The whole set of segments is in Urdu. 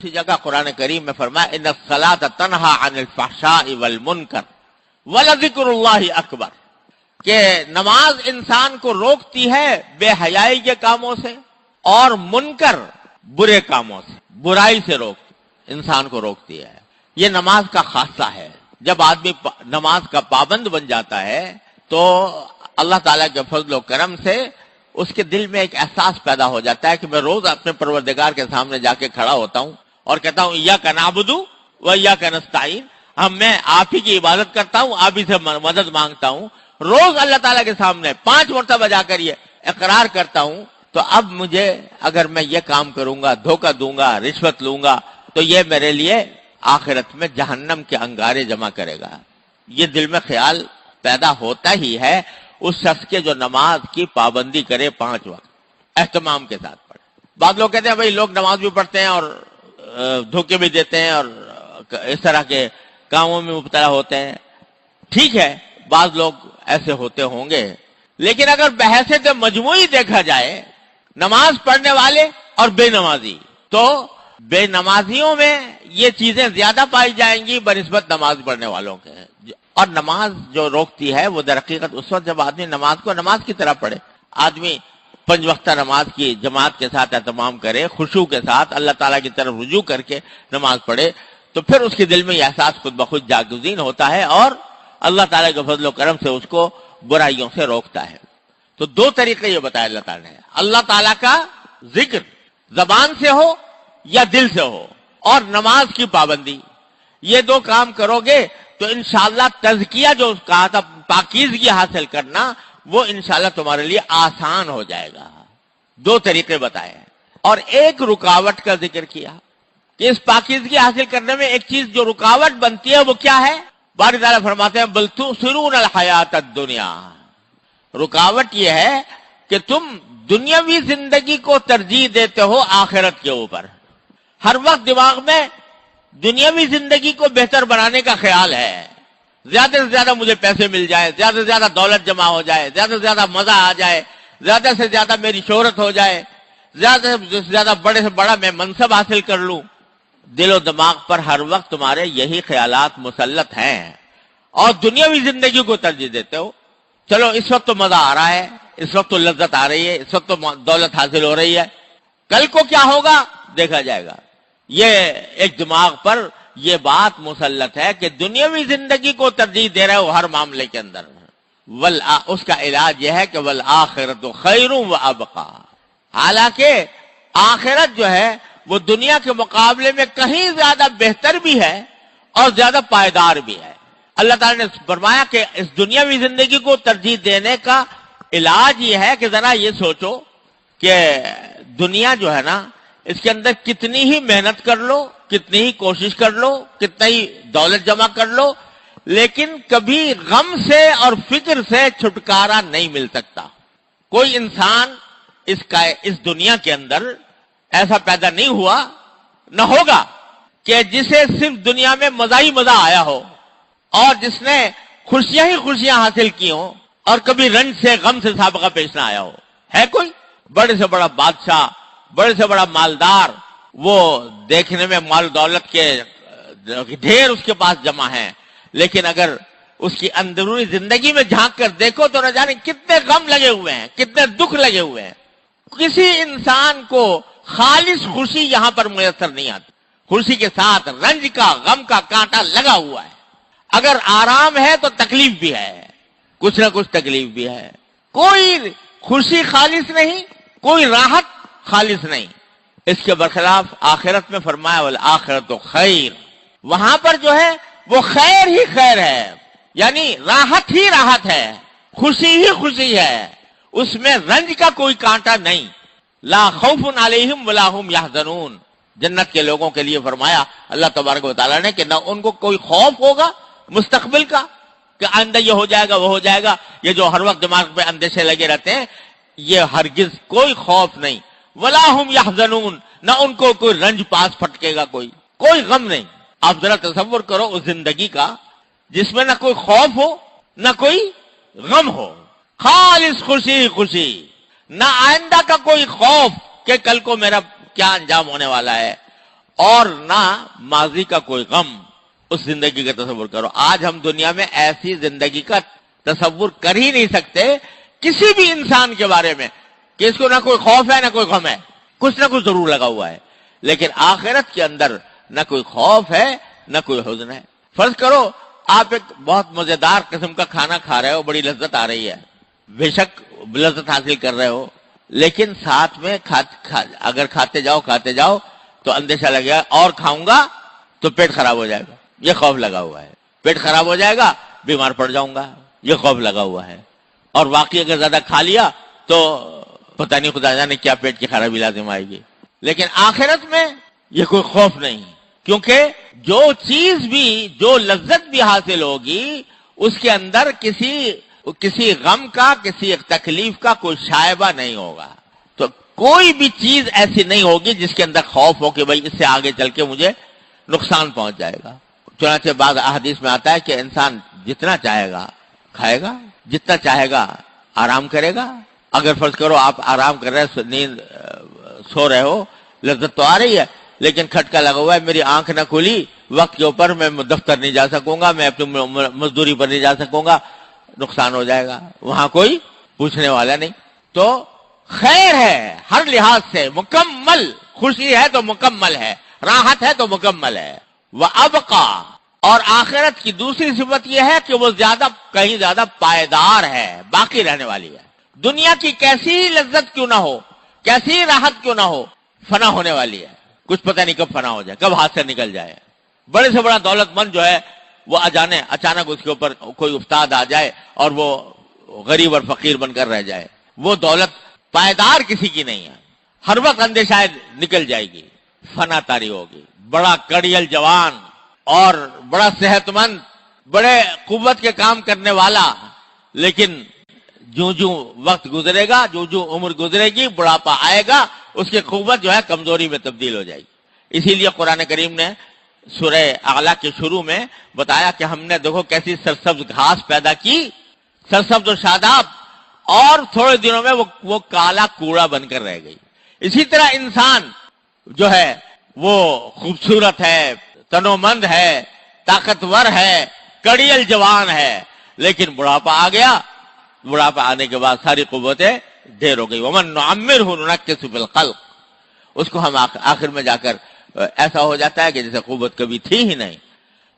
اسی جگہ قرآن کریم میں فرمایا ان الصلاۃ تنہا عن الفحشاء والمنکر ولذکر اللہ اکبر، کہ نماز انسان کو روکتی ہے بے حیائی کے کاموں سے اور منکر برے کاموں سے، برائی سے انسان کو روکتی ہے۔ یہ نماز کا خاصہ ہے۔ جب آدمی نماز کا پابند بن جاتا ہے تو اللہ تعالیٰ کے فضل و کرم سے اس کے دل میں ایک احساس پیدا ہو جاتا ہے کہ میں روز اپنے پروردگار کے سامنے جا کے کھڑا ہوتا ہوں اور کہتا ہوں ایاک نعبد و ایاک نستعین، میں آپ ہی کی عبادت کرتا ہوں، آپ ہی سے مدد مانگتا ہوں۔ روز اللہ تعالیٰ کے سامنے 5 مرتبہ جا کر یہ اقرار کرتا ہوں، تو اب مجھے اگر میں یہ کام کروں گا، دھوکہ دوں گا، رشوت لوں گا، تو یہ میرے لیے آخرت میں جہنم کے انگارے جمع کرے گا۔ یہ دل میں خیال پیدا ہوتا ہی ہے اس شخص کے جو نماز کی پابندی کرے 5 وقت اہتمام کے ساتھ پڑھے۔ بعض لوگ کہتے ہیں بھائی لوگ نماز بھی پڑھتے ہیں اور دھوکے بھی دیتے ہیں اور اس طرح کے کاموں میں مبتلا ہوتے ہیں۔ ٹھیک ہے، بعض لوگ ایسے ہوتے ہوں گے، لیکن اگر بحیثیت مجموعی دیکھا جائے نماز پڑھنے والے اور بے نمازی، تو بے نمازیوں میں یہ چیزیں زیادہ پائی جائیں گی بنسبت نماز پڑھنے والوں کے۔ اور نماز جو روکتی ہے وہ در حقیقت اس وقت جب آدمی نماز کو نماز کی طرح پڑھے، آدمی 5 وقتہ نماز کی جماعت کے ساتھ اہتمام کرے، خشوع کے ساتھ اللہ تعالیٰ کی طرف رجوع کر کے نماز پڑھے، تو پھر اس کے دل میں یہ احساس خود بخود جاگزین ہوتا ہے اور اللہ تعالیٰ کے فضل و کرم سے اس کو برائیوں سے روکتا ہے۔ تو 2 طریقے یہ بتایا اللہ تعالیٰ نے، اللہ تعالیٰ کا ذکر زبان سے ہو یا دل سے ہو، اور نماز کی پابندی، یہ 2 کام کرو گے تو انشاءاللہ تزکیہ جو کہا تھا پاکیزگی حاصل کرنا، وہ انشاءاللہ تمہارے لیے آسان ہو جائے گا۔ 2 طریقے بتائے اور ایک رکاوٹ کا ذکر کیا کہ اس پاکیزگی حاصل کرنے میں ایک چیز جو رکاوٹ بنتی ہے وہ کیا ہے؟ باری تعالیٰ فرماتے ہیں بل تؤثرون الحیات الدنیا، رکاوٹ یہ ہے کہ تم دنیاوی زندگی کو ترجیح دیتے ہو آخرت کے اوپر۔ ہر وقت دماغ میں دنیاوی زندگی کو بہتر بنانے کا خیال ہے، زیادہ سے زیادہ مجھے پیسے مل جائے، زیادہ سے زیادہ دولت جمع ہو جائے، زیادہ سے زیادہ مزہ آ جائے، زیادہ سے زیادہ میری شہرت ہو جائے، زیادہ سے زیادہ بڑے سے بڑا میں منصب حاصل کر لوں۔ دل و دماغ پر ہر وقت تمہارے یہی خیالات مسلط ہیں اور دنیاوی زندگی کو ترجیح دیتے ہو۔ چلو اس وقت تو مزہ آ رہا ہے، اس وقت تو لذت آ رہی ہے، اس وقت تو دولت حاصل ہو رہی ہے، کل کو کیا ہوگا دیکھا جائے گا۔ یہ ایک دماغ پر یہ بات مسلط ہے کہ دنیاوی زندگی کو ترجیح دے رہے ہو ہر معاملے کے اندر۔ اس کا علاج یہ ہے کہ والآخرۃ خیر وابقیٰ، حالانکہ آخرت جو ہے وہ دنیا کے مقابلے میں کہیں زیادہ بہتر بھی ہے اور زیادہ پائیدار بھی ہے۔ اللہ تعالیٰ نے فرمایا کہ اس دنیاوی زندگی کو ترجیح دینے کا علاج یہ ہے کہ ذرا یہ سوچو کہ دنیا جو ہے نا، اس کے اندر کتنی ہی محنت کر لو، کتنی ہی کوشش کر لو، کتنا ہی دولت جمع کر لو، لیکن کبھی غم سے اور فکر سے چھٹکارا نہیں مل سکتا۔ کوئی انسان اس دنیا کے اندر ایسا پیدا نہیں ہوا، نہ ہوگا، کہ جسے صرف دنیا میں مزہ ہی مزہ آیا ہو اور جس نے خوشیاں ہی خوشیاں حاصل کی ہوں اور کبھی رنج سے غم سے سابقہ پیش نہ آیا ہو۔ ہے کوئی؟ بڑے سے بڑا بادشاہ، بڑے سے بڑا مالدار، وہ دیکھنے میں مال دولت کے ڈھیر اس کے پاس جمع ہیں، لیکن اگر اس کی اندرونی زندگی میں جھانک کر دیکھو تو نہ جانے کتنے غم لگے ہوئے ہیں، کتنے دکھ لگے ہوئے ہیں۔ کسی انسان کو خالص خوشی یہاں پر میسر نہیں آتی، خوشی کے ساتھ رنج کا، غم کا کانٹا لگا ہوا ہے۔ اگر آرام ہے تو تکلیف بھی ہے، کچھ نہ کچھ تکلیف بھی ہے۔ کوئی خوشی خالص نہیں، کوئی راحت خالص نہیں۔ اس کے برخلاف آخرت میں فرمایا والآخرۃ خیر، وہاں پر جو ہے وہ خیر ہی خیر ہے، یعنی راحت ہی راحت ہے، خوشی ہی خوشی ہے، اس میں رنج کا کوئی کانٹا نہیں۔ لا خوف علیہم ولا هم یحزنون، جنت کے لوگوں کے لیے فرمایا اللہ تبارک و تعالیٰ نے کہ نہ ان کو کوئی خوف ہوگا مستقبل کا کہ آئندہ یہ ہو جائے گا وہ ہو جائے گا، یہ جو ہر وقت دماغ پہ اندیشے لگے رہتے ہیں، یہ ہرگز کوئی خوف نہیں۔ ولا هم یحزنون، نہ ان کو کوئی رنج پاس پھٹکے گا، کوئی غم نہیں۔ آپ ذرا تصور کرو اس زندگی کا جس میں نہ کوئی خوف ہو نہ کوئی غم ہو، خالص خوشی خوشی، نہ آئندہ کا کوئی خوف کہ کل کو میرا کیا انجام ہونے والا ہے، اور نہ ماضی کا کوئی غم، اس زندگی کا تصور کرو۔ آج ہم دنیا میں ایسی زندگی کا تصور کر ہی نہیں سکتے کسی بھی انسان کے بارے میں کہ اس کو نہ کوئی خوف ہے نہ کوئی غم ہے، کچھ نہ کچھ ضرور لگا ہوا ہے۔ لیکن آخرت کے اندر نہ کوئی خوف ہے نہ کوئی حزن ہے۔ فرض کرو آپ ایک بہت مزیدار قسم کا کھانا کھا رہے ہو، بڑی لذت آ رہی ہے، بے شک لذت حاصل کر رہے ہو، لیکن ساتھ میں اگر کھاتے جاؤ تو اندیشہ لگے گا اور کھاؤں گا تو پیٹ خراب ہو جائے گا، یہ خوف لگا ہوا ہے۔ پیٹ خراب ہو جائے گا، بیمار پڑ جاؤں گا، یہ خوف لگا ہوا ہے۔ اور واقعی اگر زیادہ کھا لیا تو پتہ نہیں خدا جانے کیا پیٹ کی خرابی لازم آئے گی۔ لیکن آخرت میں یہ کوئی خوف نہیں، کیونکہ جو چیز بھی، جو لذت بھی حاصل ہوگی اس کے اندر کسی غم کا، کسی تکلیف کا کوئی شائبہ نہیں ہوگا۔ تو کوئی بھی چیز ایسی نہیں ہوگی جس کے اندر خوف ہو کہ بھئی اس سے آگے چل کے مجھے نقصان پہنچ جائے گا۔ چنانچہ بعض احادیث میں آتا ہے کہ انسان جتنا چاہے گا کھائے گا، جتنا چاہے گا آرام کرے گا۔ اگر فرض کرو آپ آرام کر رہے ہیں، نیند سو رہے ہو، لذت تو آ رہی ہے، لیکن کھٹکا لگا ہوا ہے، میری آنکھ نہ کھلی، وقت کے اوپر میں دفتر نہیں جا سکوں گا، میں اپنی مزدوری پر نہیں جا سکوں گا، نقصان ہو جائے گا، وہاں کوئی پوچھنے والا نہیں۔ تو خیر ہے ہر لحاظ سے، مکمل خوشی ہے تو مکمل ہے، راحت ہے تو مکمل ہے۔ وَأَبْقَى، اور آخرت کی دوسری صفت یہ ہے کہ وہ کہیں زیادہ پائیدار ہے، باقی رہنے والی ہے۔ دنیا کی کیسی لذت کیوں نہ ہو، کیسی راحت کیوں نہ ہو، فنا ہونے والی ہے، کچھ پتہ نہیں کب فنا ہو جائے، کب ہاتھ سے نکل جائے۔ بڑے سے بڑا دولت مند جو ہے وہ اچانک اس کے اوپر کوئی افتاد آ جائے اور وہ غریب اور فقیر بن کر رہ جائے۔ وہ دولت پائیدار کسی کی نہیں ہے، ہر وقت اندیشہ نکل جائے گی، فنا طاری ہوگی۔ بڑا کڑیل جوان اور بڑا صحت مند، بڑے قوت کے کام کرنے والا، لیکن جو وقت گزرے گا، جو عمر گزرے گی، بڑھاپا آئے گا، اس کی قوت جو ہے کمزوری میں تبدیل ہو جائے گی۔ اسی لیے قرآن کریم نے سورہ اعلیٰ کے شروع میں بتایا کہ ہم نے دیکھو کیسی سرسبز گھاس پیدا کی، سرسبز و شاداب، اور تھوڑے دنوں میں وہ کالا کوڑا بن کر رہ گئی۔ اسی طرح انسان جو ہے وہ خوبصورت ہے، تنومند ہے، طاقتور ہے، کڑیل جوان ہے، لیکن بڑھاپا آ گیا، بڑھاپا آنے کے بعد ساری قوتیں ڈھیر ہو گئی۔ وَمَن نُعَمِّرْهُ نُنَكِّسُ فِي الْخَلْقِ، اس کو ہم آخر میں جا کر ایسا ہو جاتا ہے کہ جیسے قوت کبھی تھی ہی نہیں۔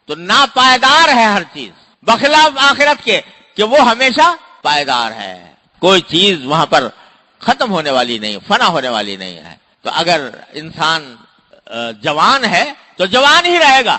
تو ناپائیدار ہے ہر چیز، بخلاف آخرت کے کہ وہ ہمیشہ پائیدار ہے، کوئی چیز وہاں پر ختم ہونے والی نہیں، فنا ہونے والی نہیں ہے۔ تو اگر انسان جوان ہے تو جوان ہی رہے گا،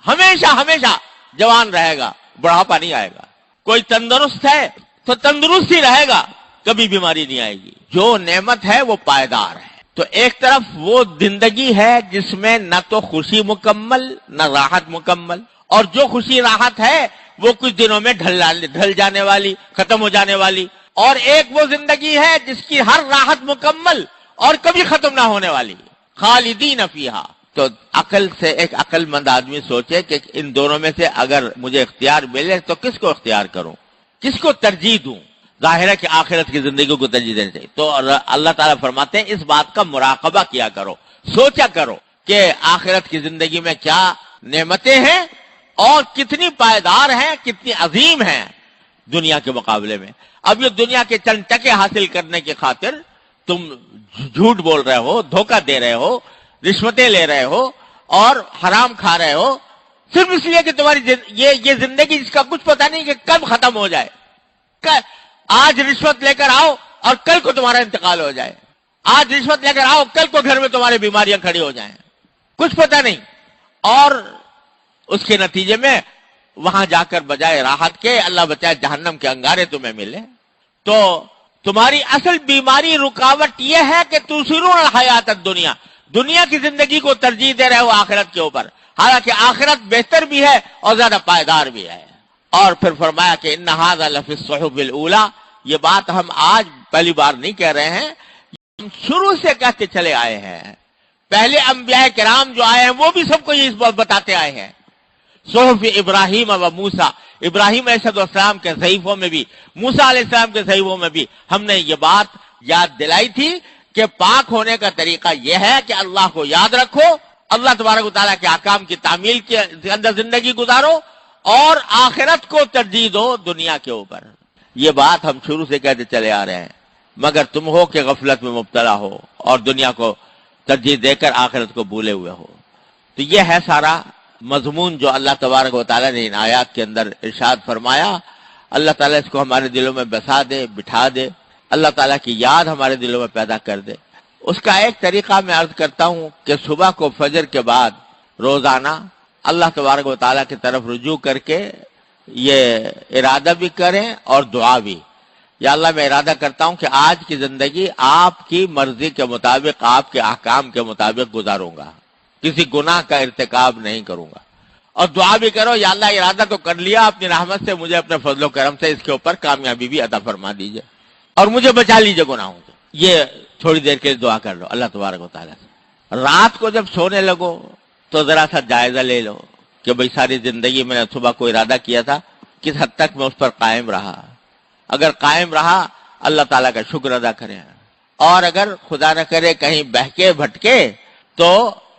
ہمیشہ جوان رہے گا، بڑھاپا نہیں آئے گا۔ کوئی تندرست ہے تو تندرست ہی رہے گا، کبھی بیماری نہیں آئے گی۔ جو نعمت ہے وہ پائیدار ہے۔ تو ایک طرف وہ زندگی ہے جس میں نہ تو خوشی مکمل نہ راحت مکمل، اور جو خوشی راحت ہے وہ کچھ دنوں میں ڈھل جانے والی، ختم ہو جانے والی، اور ایک وہ زندگی ہے جس کی ہر راحت مکمل اور کبھی ختم نہ ہونے والی، خالدین فیہا۔ تو عقل سے ایک عقل مند آدمی سوچے کہ ان دونوں میں سے اگر مجھے اختیار ملے تو کس کو اختیار کروں، کس کو ترجیح دوں؟ ظاہر ہے کہ آخرت کی زندگی کو ترجیح دینا چاہیے۔ تو اللہ تعالیٰ فرماتے ہیں اس بات کا مراقبہ کیا کرو، سوچا کرو کہ آخرت کی زندگی میں کیا نعمتیں ہیں اور کتنی پائیدار ہیں، کتنی عظیم ہیں دنیا کے مقابلے میں۔ اب یہ دنیا کے چند ٹکے حاصل کرنے کی خاطر تم جھوٹ بول رہے ہو، دھوکہ دے رہے ہو، رشوتیں لے رہے ہو اور حرام کھا رہے ہو، صرف اس لیے کہ تمہاری یہ زندگی جس کا کچھ پتہ نہیں کہ کب ختم ہو جائے۔ آج رشوت لے کر آؤ اور کل کو تمہارا انتقال ہو جائے، آج رشوت لے کر آؤ کل کو گھر میں تمہاری بیماریاں کھڑی ہو جائیں، کچھ پتہ نہیں۔ اور اس کے نتیجے میں وہاں جا کر بجائے راحت کے اللہ بچائے جہنم کے انگارے تمہیں ملے۔ تو تمہاری اصل بیماری، رکاوٹ یہ ہے کہ تُؤْثِرُونَ الْحَيَاةَ الدُّنْيَا، دنیا کی زندگی کو ترجیح دے رہے ہو آخرت کے اوپر، حالانکہ آخرت بہتر بھی ہے اور زیادہ پائیدار بھی ہے۔ اور پھر فرمایا کہ اِنَّ هَذَا لَفِي الصُّحُفِ الْأُولَىٰ، یہ بات ہم آج پہلی بار نہیں کہہ رہے ہیں، ہم شروع سے کہتے چلے آئے ہیں۔ پہلے انبیاء کرام جو آئے ہیں وہ بھی سب کو یہ بتاتے آئے ہیں۔ صحف ابراہیم و موسیٰ، ابراہیم علیہ السلام کے صحیفوں میں بھی، موسیٰ علیہ السلام کے صحیفوں میں بھی ہم نے یہ بات یاد دلائی تھی کہ پاک ہونے کا طریقہ یہ ہے کہ اللہ کو یاد رکھو اللہ تبارک و تعالیٰ کے احکام کی تعمیل کے اندر زندگی گزارو اور آخرت کو ترجیح دو دنیا کے اوپر. یہ بات ہم شروع سے کہتے چلے آ رہے ہیں، مگر تم ہو کہ غفلت میں مبتلا ہو اور دنیا کو ترجیح دے کر آخرت کو بھولے ہوئے ہو. تو یہ ہے سارا مضمون جو اللہ تبارک و تعالیٰ نے ان آیات کے اندر ارشاد فرمایا. اللہ تعالیٰ اس کو ہمارے دلوں میں بسا دے، بٹھا دے، اللہ تعالیٰ کی یاد ہمارے دلوں میں پیدا کر دے. اس کا ایک طریقہ میں عرض کرتا ہوں کہ صبح کو فجر کے بعد روزانہ اللہ تبارک و تعالیٰ کی طرف رجوع کر کے یہ ارادہ بھی کریں اور دعا بھی. یا اللہ میں ارادہ کرتا ہوں کہ آج کی زندگی آپ کی مرضی کے مطابق، آپ کے احکام کے مطابق گزاروں گا، کسی گناہ کا ارتکاب نہیں کروں گا. اور دعا بھی کرو، یا اللہ ارادہ تو کر لیا، اپنی رحمت سے مجھے اپنے فضل و کرم سے اس کے اوپر کامیابی بھی عطا فرما دیجئے اور مجھے بچا لیجئے گناہوں سے. یہ تھوڑی دیر کے لیے دعا کر لو اللہ تبارک و تعالیٰ سے. رات کو جب سونے لگو تو ذرا سا جائزہ لے لو کہ بھئی ساری زندگی میں نے صبح کو ارادہ کیا تھا، کس حد تک میں اس پر قائم رہا. اگر قائم رہا اللہ تعالیٰ کا شکر ادا کریں، اور اگر خدا نہ کرے کہیں بہکے بھٹکے تو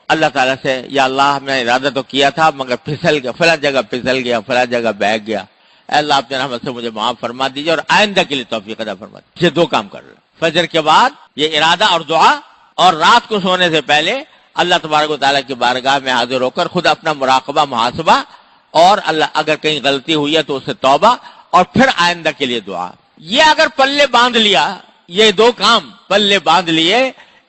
اللہ تعالیٰ سے یا اللہ میں نے ارادہ تو کیا تھا مگر پھسل گیا، فلاں جگہ پھسل گیا، فلاں جگہ بہک گیا، اے اللہ اپنے رحمت سے مجھے معاف فرما دیجیے اور آئندہ کے لیے توفیق عطا فرما دیجیے. یہ دو کام کر لو، فجر کے بعد یہ ارادہ اور دعا، اور رات کو سونے سے پہلے اللہ تبارک و تعالیٰ کی بارگاہ میں حاضر ہو کر خود اپنا مراقبہ، محاسبہ، اور اللہ اگر کہیں غلطی ہوئی ہے تو اس سے توبہ، اور پھر آئندہ کے لیے دعا. یہ اگر پلے باندھ لیا، یہ دو کام پلے باندھ لیے،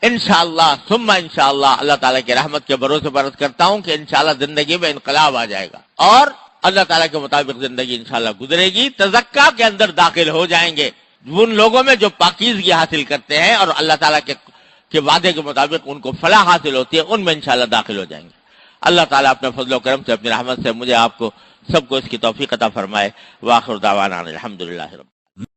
انشاءاللہ ثم انشاءاللہ اللہ تعالیٰ کی رحمت کے بھروسے پر عرض کرتا ہوں کہ انشاءاللہ زندگی میں انقلاب آ جائے گا اور اللہ تعالیٰ کے مطابق زندگی انشاءاللہ گزرے گی. تزکا کے اندر داخل ہو جائیں گے ان لوگوں میں جو پاکیزگی حاصل کرتے ہیں اور اللہ تعالیٰ کے وعدے کے مطابق ان کو فلاح حاصل ہوتی ہے، ان میں انشاءاللہ داخل ہو جائیں گے. اللہ تعالیٰ اپنے فضل و کرم سے، اپنی رحمت سے مجھے آپ کو سب کو اس کی توفیق عطا فرمائے. وآخر دعوانا الحمدللہ رب